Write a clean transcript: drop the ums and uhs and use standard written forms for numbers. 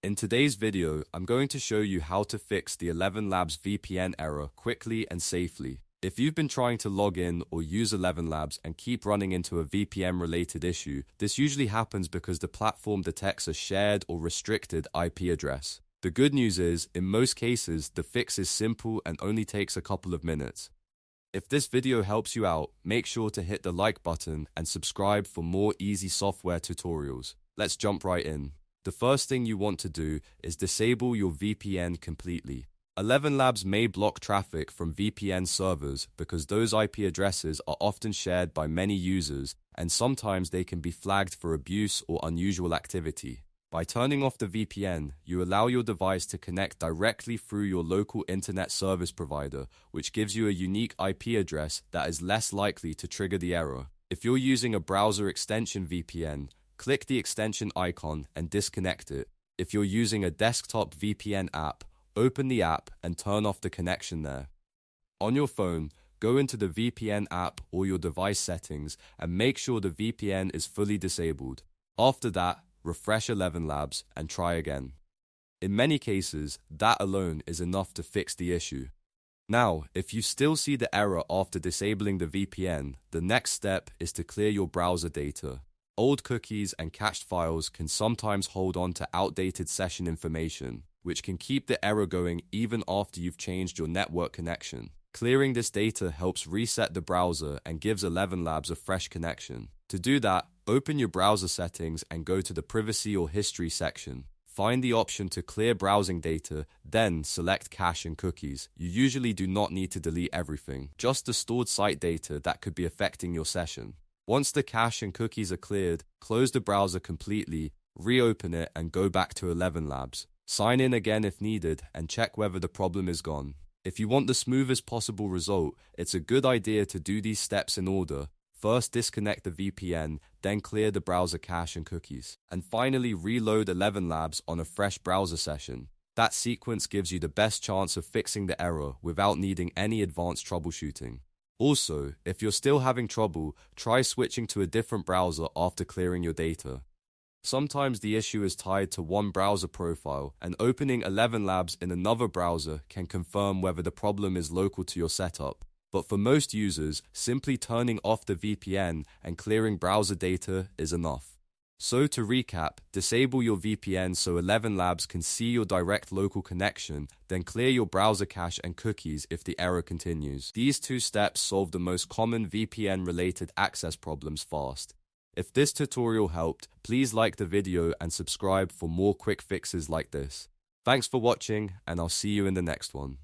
In today's video, I'm going to show you how to fix the ElevenLabs VPN error quickly and safely. If you've been trying to log in or use ElevenLabs and keep running into a VPN-related issue, this usually happens because the platform detects a shared or restricted IP address. The good news is, in most cases, the fix is simple and only takes a couple of minutes. If this video helps you out, make sure to hit the like button and subscribe for more easy software tutorials. Let's jump right in. The first thing you want to do is disable your VPN completely. ElevenLabs may block traffic from VPN servers because those IP addresses are often shared by many users and sometimes they can be flagged for abuse or unusual activity. By turning off the VPN, you allow your device to connect directly through your local internet service provider, which gives you a unique IP address that is less likely to trigger the error. If you're using a browser extension VPN, click the extension icon and disconnect it. If you're using a desktop VPN app, open the app and turn off the connection there. On your phone, go into the VPN app or your device settings and make sure the VPN is fully disabled. After that, refresh ElevenLabs and try again. In many cases, that alone is enough to fix the issue. Now, if you still see the error after disabling the VPN, the next step is to clear your browser data. Old cookies and cached files can sometimes hold on to outdated session information, which can keep the error going even after you've changed your network connection. Clearing this data helps reset the browser and gives ElevenLabs a fresh connection. To do that, open your browser settings and go to the Privacy or History section. Find the option to clear browsing data, then select cache and cookies. You usually do not need to delete everything, just the stored site data that could be affecting your session. Once the cache and cookies are cleared, close the browser completely, reopen it and go back to ElevenLabs. Sign in again if needed and check whether the problem is gone. If you want the smoothest possible result, it's a good idea to do these steps in order. First disconnect the VPN, then clear the browser cache and cookies, and finally reload ElevenLabs on a fresh browser session. That sequence gives you the best chance of fixing the error without needing any advanced troubleshooting. Also, if you're still having trouble, try switching to a different browser after clearing your data. Sometimes the issue is tied to one browser profile, and opening ElevenLabs in another browser can confirm whether the problem is local to your setup. But for most users, simply turning off the VPN and clearing browser data is enough. So to recap, disable your VPN so ElevenLabs can see your direct local connection, then clear your browser cache and cookies if the error continues. These two steps solve the most common VPN-related access problems fast. If this tutorial helped, please like the video and subscribe for more quick fixes like this. Thanks for watching, and I'll see you in the next one.